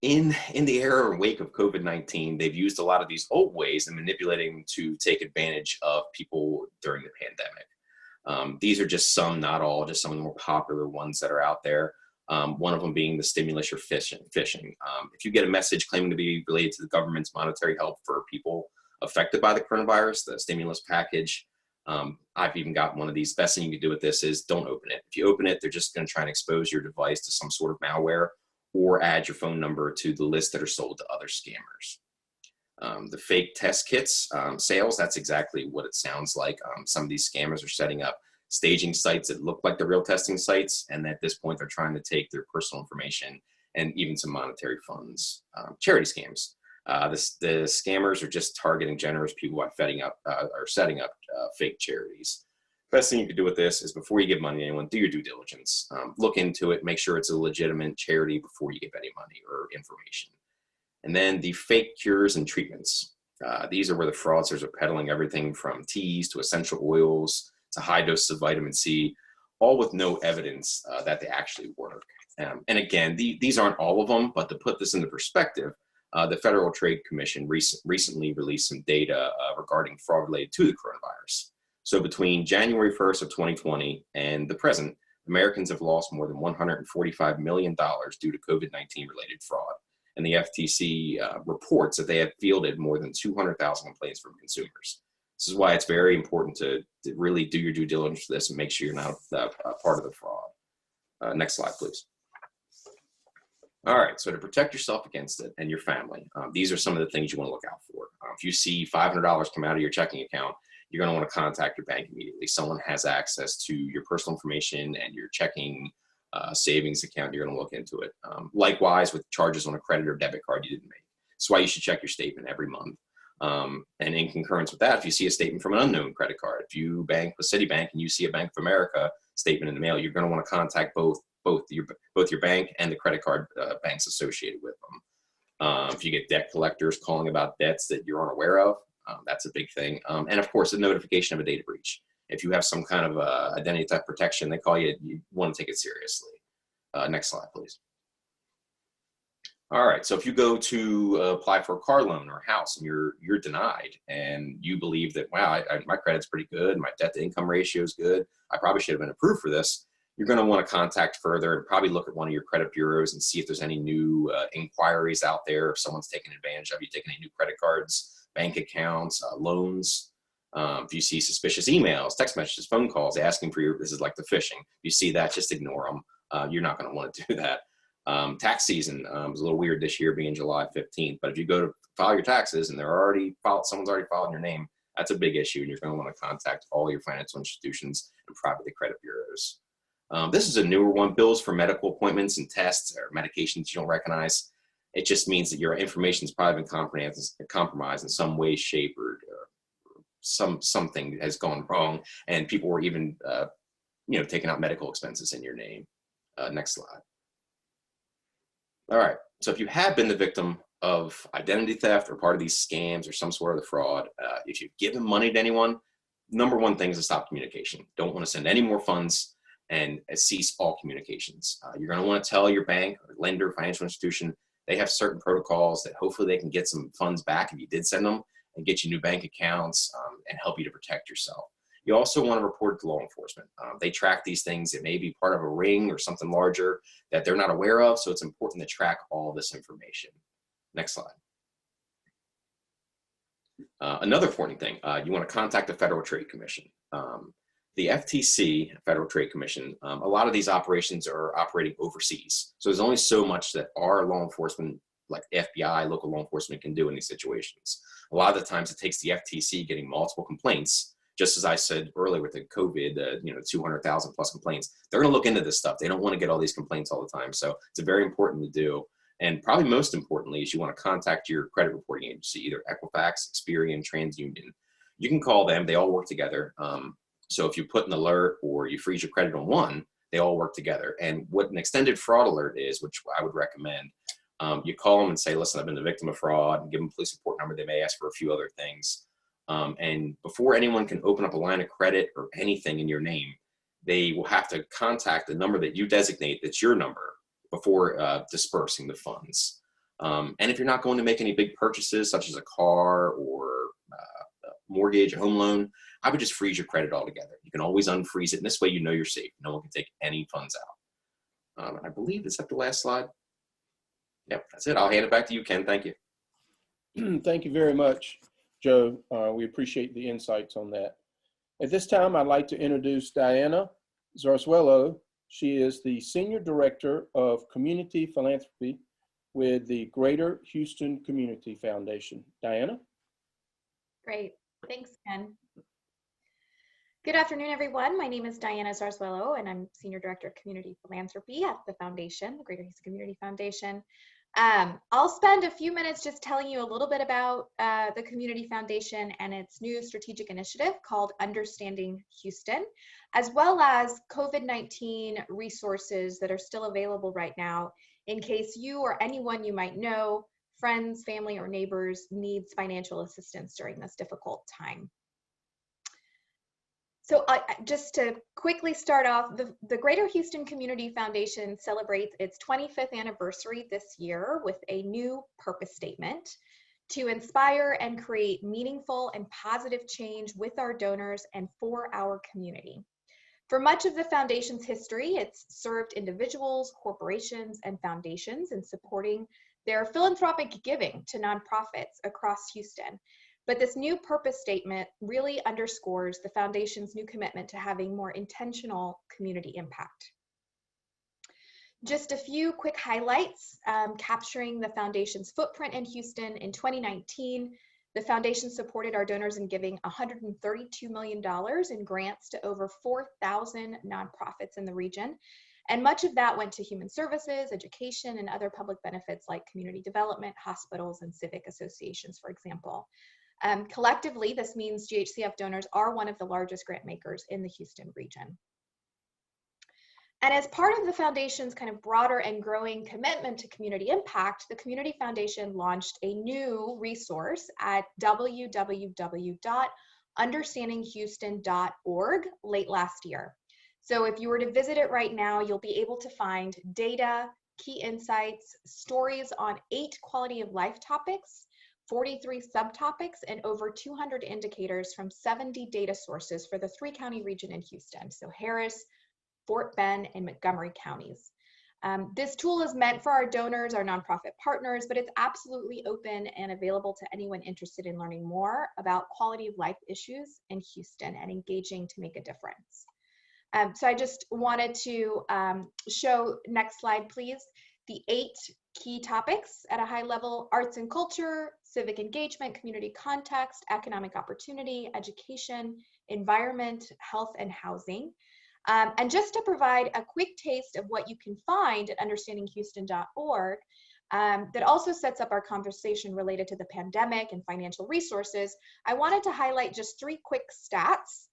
in the era and wake of COVID-19, they've used a lot of these old ways and manipulating to take advantage of people during the pandemic. These are just some, not all, just some of the more popular ones that are out there. One of them being the stimulus or phishing. If you get a message claiming to be related to the government's monetary help for people affected by the coronavirus, the stimulus package, I've even got one of these. Best thing you can do with this is don't open it. If you open it, they're just going to try and expose your device to some sort of malware or add your phone number to the list that are sold to other scammers. The fake test kits sales, that's exactly what it sounds like. Some of these scammers are setting up staging sites that look like the real testing sites, and at this point, they're trying to take their personal information and even some monetary funds. Charity scams. The scammers are just targeting generous people by setting up fake charities. Best thing you can do with this is before you give money to anyone, do your due diligence. Look into it, make sure it's a legitimate charity before you give any money or information. And then the fake cures and treatments. These are where the fraudsters are peddling everything from teas to essential oils to high doses of vitamin C, all with no evidence that they actually work. And again, these aren't all of them, but to put this into perspective, the Federal Trade Commission recently released some data regarding fraud related to the coronavirus. So between January 1st of 2020 and the present, Americans have lost more than $145 million due to COVID-19 related fraud. And the FTC reports that they have fielded more than 200,000 complaints from consumers. This is why it's very important to really do your due diligence for this and make sure you're not a part of the fraud. Next slide, please. All right, so to protect yourself against it and your family, these are some of the things you want to look out for. If you see $500 come out of your checking account, you're going to want to contact your bank immediately. Someone has access to your personal information and your checking savings account. You're going to look into it. Likewise, with charges on a credit or debit card you didn't make. That's why you should check your statement every month. And in concurrence with that, if you see a statement from an unknown credit card, if you bank with Citibank and you see a Bank of America statement in the mail, you're going to want to contact both your bank and the credit card banks associated with them. If you get debt collectors calling about debts that you're unaware of, that's a big thing. And of course, a notification of a data breach. If you have some kind of identity theft protection, they call you, you want to take it seriously. Next slide, please. All right, so if you go to apply for a car loan or a house and you're denied and you believe that, wow, my credit's pretty good, my debt to income ratio is good, I probably should have been approved for this, you're going to want to contact further and probably look at one of your credit bureaus and see if there's any new inquiries out there, if someone's taking advantage of you, taking any new credit cards, bank accounts, loans. If you see suspicious emails, text messages, phone calls asking for this is like the phishing. If you see that, just ignore them. You're not going to want to do that. Tax season was a little weird this year being July 15th, but if you go to file your taxes and someone's already filed in your name, that's a big issue, and you're going to want to contact all your financial institutions and privately credit bureaus. This is a newer one, bills for medical appointments and tests or medications you don't recognize. It just means that your information has probably been compromised in some way, shape, or something has gone wrong, and people were even taking out medical expenses in your name. Next slide. All right, so if you have been the victim of identity theft or part of these scams or some sort of the fraud, if you've given money to anyone, number one thing is to stop communication. Don't want to send any more funds and cease all communications. You're going to want to tell your bank or lender, financial institution, they have certain protocols that hopefully they can get some funds back if you did send them and get you new bank accounts and help you to protect yourself. You also want to report it to law enforcement. They track these things. It may be part of a ring or something larger that they're not aware of, so it's important to track all this information. Next slide. Another important thing, you want to contact the Federal Trade Commission. The FTC, Federal Trade Commission, a lot of these operations are operating overseas. So there's only so much that our law enforcement, like FBI, local law enforcement, can do in these situations. A lot of the times it takes the FTC getting multiple complaints. Just as I said earlier with the COVID, 200,000 plus complaints, they're going to look into this stuff. They don't want to get all these complaints all the time. So it's very important to do. And probably most importantly is you want to contact your credit reporting agency, either Equifax, Experian, TransUnion. You can call them. They all work together. So if you put an alert or you freeze your credit on one, they all work together. And what an extended fraud alert is, which I would recommend, you call them and say, listen, I've been the victim of fraud, and give them a police report number. They may ask for a few other things. And before anyone can open up a line of credit or anything in your name, they will have to contact the number that you designate that's your number before dispersing the funds. And if you're not going to make any big purchases, such as a car or a mortgage, a home loan, I would just freeze your credit altogether. You can always unfreeze it, and this way you know you're safe. No one can take any funds out. I believe, is that the last slide? Yep, that's it. I'll hand it back to you, Ken. Thank you. Thank you very much, Joe. We appreciate the insights on that. At this time, I'd like to introduce Diana Zarzuelo. She is the Senior Director of Community Philanthropy with the Greater Houston Community Foundation. Diana? Great. Thanks, Ken. Good afternoon, everyone. My name is Diana Zarzuelo, and I'm Senior Director of Community Philanthropy at the foundation, the Greater Houston Community Foundation. I'll spend a few minutes just telling you a little bit about the Community Foundation and its new strategic initiative called Understanding Houston, as well as COVID-19 resources that are still available right now in case you or anyone you might know, friends, family, or neighbors needs financial assistance during this difficult time. So just to quickly start off, the Greater Houston Community Foundation celebrates its 25th anniversary this year with a new purpose statement to inspire and create meaningful and positive change with our donors and for our community. For much of the foundation's history, it's served individuals, corporations, and foundations in supporting their philanthropic giving to nonprofits across Houston. But this new purpose statement really underscores the foundation's new commitment to having more intentional community impact. Just a few quick highlights capturing the foundation's footprint in Houston. In 2019, the foundation supported our donors in giving $132 million in grants to over 4,000 nonprofits in the region. And much of that went to human services, education, and other public benefits like community development, hospitals, and civic associations, for example. Collectively, this means GHCF donors are one of the largest grant makers in the Houston region. And as part of the foundation's kind of broader and growing commitment to community impact, the Community Foundation launched a new resource at www.understandinghouston.org late last year. So if you were to visit it right now, you'll be able to find data, key insights, stories on 8 quality of life topics, 43 subtopics, and over 200 indicators from 70 data sources for the 3-county region in Houston, so Harris, Fort Bend, and Montgomery counties. This tool is meant for our donors, our nonprofit partners, but it's absolutely open and available to anyone interested in learning more about quality of life issues in Houston and engaging to make a difference. So I just wanted to show, next slide please, the 8 key topics at a high level: arts and culture, civic engagement, community context, economic opportunity, education, environment, health, and housing. And just to provide a quick taste of what you can find at understandinghouston.org, that also sets up our conversation related to the pandemic and financial resources, I wanted to highlight just 3 quick stats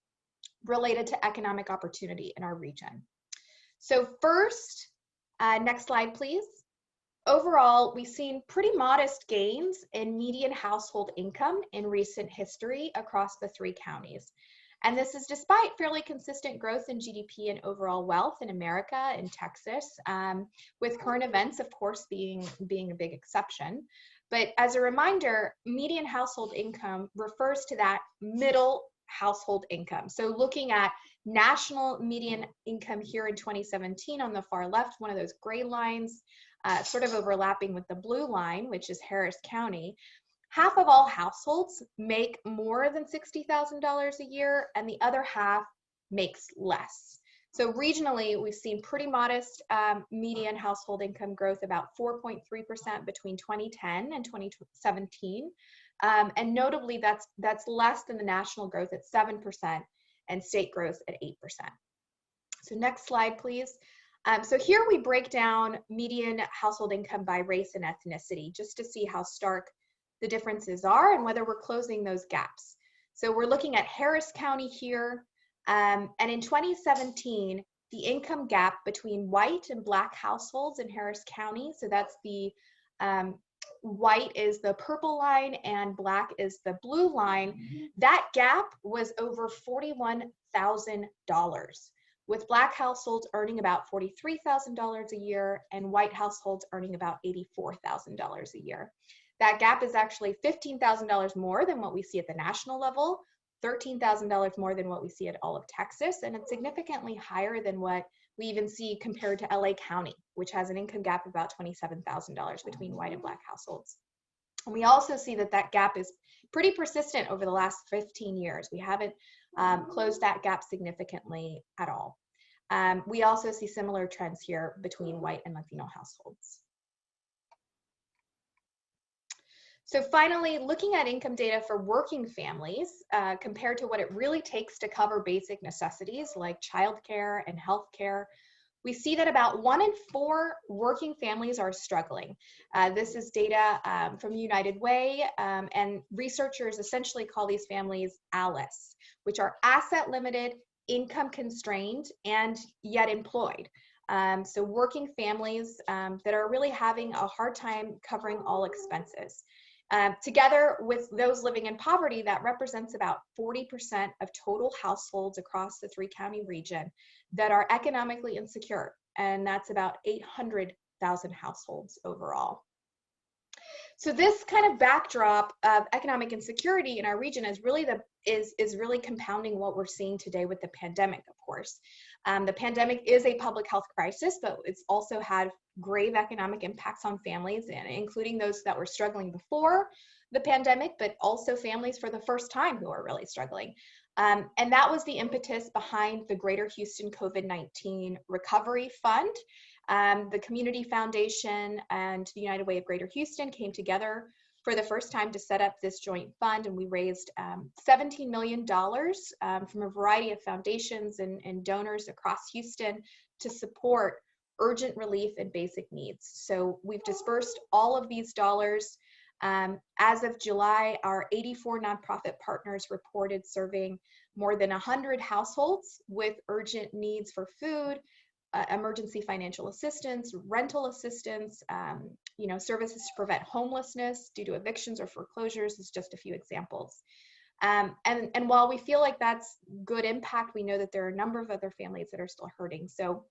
related to economic opportunity in our region. So first, next slide, please. Overall, we've seen pretty modest gains in median household income in recent history across the 3 counties. And this is despite fairly consistent growth in GDP and overall wealth in America and Texas, with current events, of course, being a big exception. But as a reminder, median household income refers to that middle household income. So looking at national median income here in 2017 on the far left, one of those gray lines, sort of overlapping with the blue line, which is Harris County. Half of all households make more than $60,000 a year, and the other half makes less. So regionally, we've seen pretty modest median household income growth, about 4.3% between 2010 and 2017. And notably, that's less than the national growth at 7% and state growth at 8%. So next slide, please. So here we break down median household income by race and ethnicity, just to see how stark the differences are and whether we're closing those gaps. So we're looking at Harris County here, and in 2017, the income gap between white and black households in Harris County, so that's the white is the purple line and black is the blue line, that gap was over $41,000, with Black households earning about $43,000 a year and white households earning about $84,000 a year. That gap is actually $15,000 more than what we see at the national level, $13,000 more than what we see at all of Texas, and it's significantly higher than what we even see compared to LA County, which has an income gap of about $27,000 between white and Black households. And we also see that that gap is pretty persistent over the last 15 years. We haven't closed that gap significantly at all. We also see similar trends here between white and Latino households. So finally, looking at income data for working families compared to what it really takes to cover basic necessities like childcare and healthcare, we see that about 1 in 4 working families are struggling. This is data from United Way, and researchers essentially call these families ALICE, which are asset limited, income constrained, and yet employed. So working families that are really having a hard time covering all expenses. Together with those living in poverty, that represents about 40% of total households across the 3-county region that are economically insecure, and that's about 800,000 households overall. So this kind of backdrop of economic insecurity in our region is really really compounding what we're seeing today with the pandemic, of course. The pandemic is a public health crisis, but it's also had grave economic impacts on families, and including those that were struggling before the pandemic, but also families for the first time who are really struggling. And that was the impetus behind the Greater Houston COVID-19 Recovery Fund. The Community Foundation and the United Way of Greater Houston came together for the first time to set up this joint fund, and we raised $17 million from a variety of foundations and donors across Houston to support urgent relief and basic needs. So we've dispersed all of these dollars. As of July, our 84 nonprofit partners reported serving more than 100 households with urgent needs for food, emergency financial assistance, rental assistance, services to prevent homelessness due to evictions or foreclosures is just a few examples. And while we feel like that's good impact, we know that there are a number of other families that are still hurting. So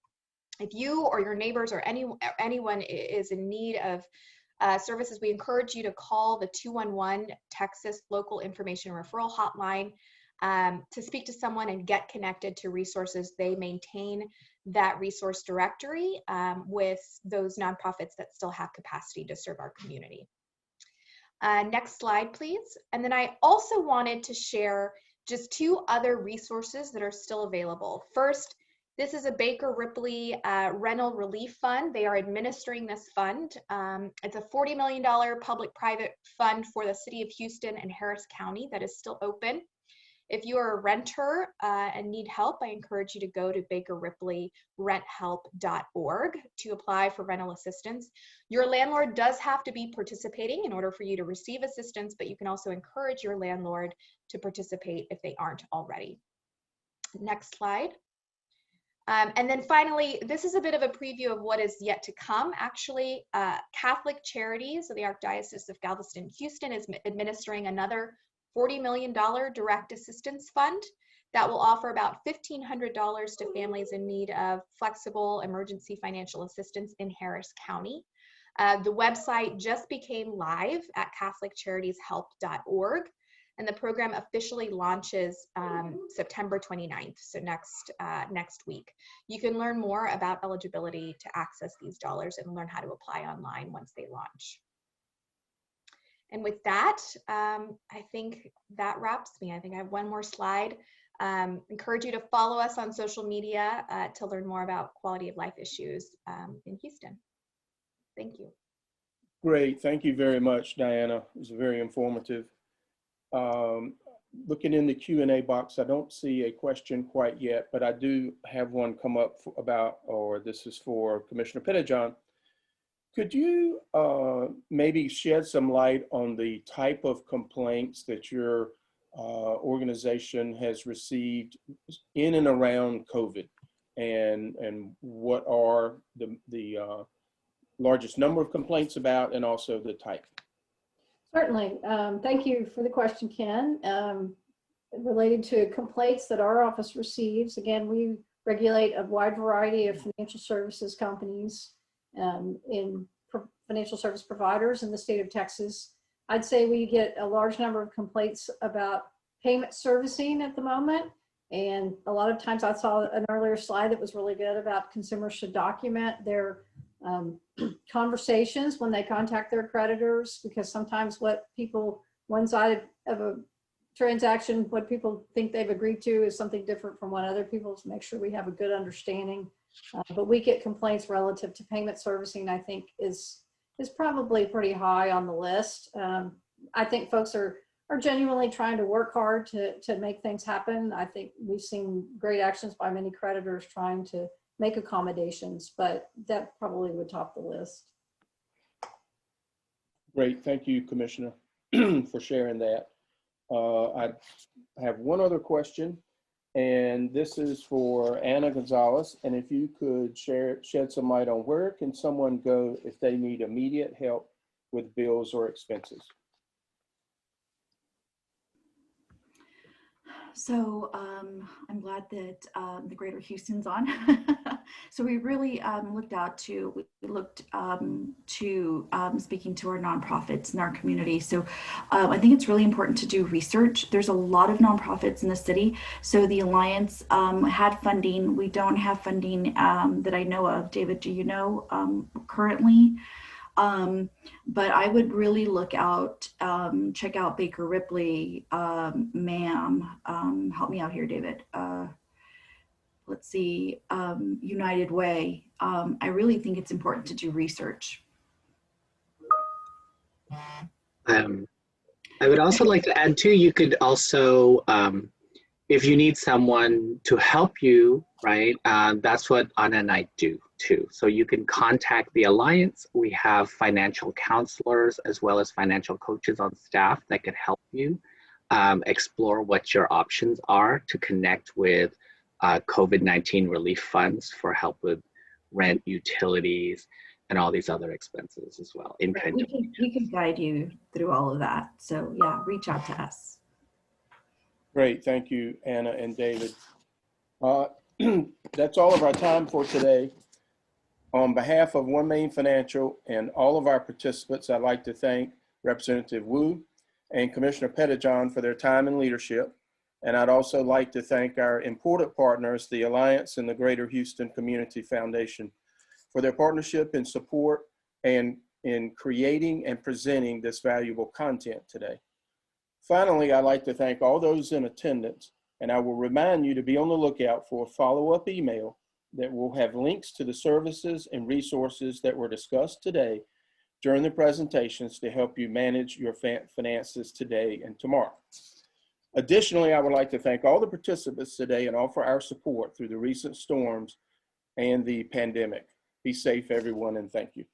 if you or your neighbors or anyone is in need of services, we encourage you to call the 211 Texas Local Information Referral Hotline to speak to someone and get connected to resources. They maintain that resource directory with those nonprofits that still have capacity to serve our community. Next slide, please. And then I also wanted to share just 2 other resources that are still available. First, this is a Baker Ripley Rental Relief Fund. They are administering this fund. It's a $40 million public-private fund for the city of Houston and Harris County that is still open. If you are a renter and need help, I encourage you to go to bakerripleyrenthelp.org to apply for rental assistance. Your landlord does have to be participating in order for you to receive assistance, but you can also encourage your landlord to participate if they aren't already. Next slide. And then finally, this is a bit of a preview of what is yet to come. Actually, Catholic Charities of the Archdiocese of Galveston, Houston is administering another $40 million direct assistance fund that will offer about $1,500 to families in need of flexible emergency financial assistance in Harris County. The website just became live at catholiccharities.help.org. And the program officially launches September 29th, so next week. You can learn more about eligibility to access these dollars and learn how to apply online once they launch. And with that, I think that wraps me. I think I have one more slide. Encourage you to follow us on social media to learn more about quality of life issues in Houston. Thank you. Great, thank you very much, Diana. It was very informative. Looking in the Q&A box, I don't see a question quite yet, but I do have one come up this is for Commissioner Pettijohn. Could you maybe shed some light on the type of complaints that your organization has received in and around COVID, and what are the largest number of complaints about, and also the type? Certainly. Thank you for the question, Ken. Related to complaints that our office receives, again, we regulate a wide variety of financial services companies financial service providers in the state of Texas. I'd say we get a large number of complaints about payment servicing at the moment. And a lot of times I saw an earlier slide that was really good about consumers should document their conversations when they contact their creditors, because sometimes what people, one side of a transaction, what people think they've agreed to is something different from what other people, to make sure we have a good understanding. But we get complaints relative to payment servicing, I think is probably pretty high on the list. I think folks are genuinely trying to work hard to make things happen. I think we've seen great actions by many creditors trying to make accommodations, but that probably would top the list. Great, thank you, Commissioner, for sharing that. I have one other question, and this is for Anna Gonzalez. And if you could shed some light on where can someone go if they need immediate help with bills or expenses? So I'm glad that the Greater Houston's on. So we really looked to speaking to our nonprofits in our community. So I think it's really important to do research. There's a lot of nonprofits in the city. So the Alliance had funding. We don't have funding that I know of. David, do you know currently? But I would really look out, check out Baker Ripley, MAM, help me out here, David. Let's see, United Way. I really think it's important to do research. I would also like to add too, you could also, if you need someone to help you, right, that's what Anna and I do too. So you can contact the Alliance. We have financial counselors as well as financial coaches on staff that can help you explore what your options are to connect with COVID-19 relief funds for help with rent, utilities, and all these other expenses as well. We can guide you through all of that. So yeah, reach out to us. Great, thank you, Anna and David. That's all of our time for today. On behalf of OneMain Financial and all of our participants, I'd like to thank Representative Wu and Commissioner Pettijohn for their time and leadership. And I'd also like to thank our important partners, the Alliance and the Greater Houston Community Foundation, for their partnership and support and in creating and presenting this valuable content today. Finally, I'd like to thank all those in attendance, and I will remind you to be on the lookout for a follow-up email that will have links to the services and resources that were discussed today during the presentations to help you manage your finances today and tomorrow. Additionally, I would like to thank all the participants today and offer our support through the recent storms and the pandemic. Be safe, everyone, and thank you.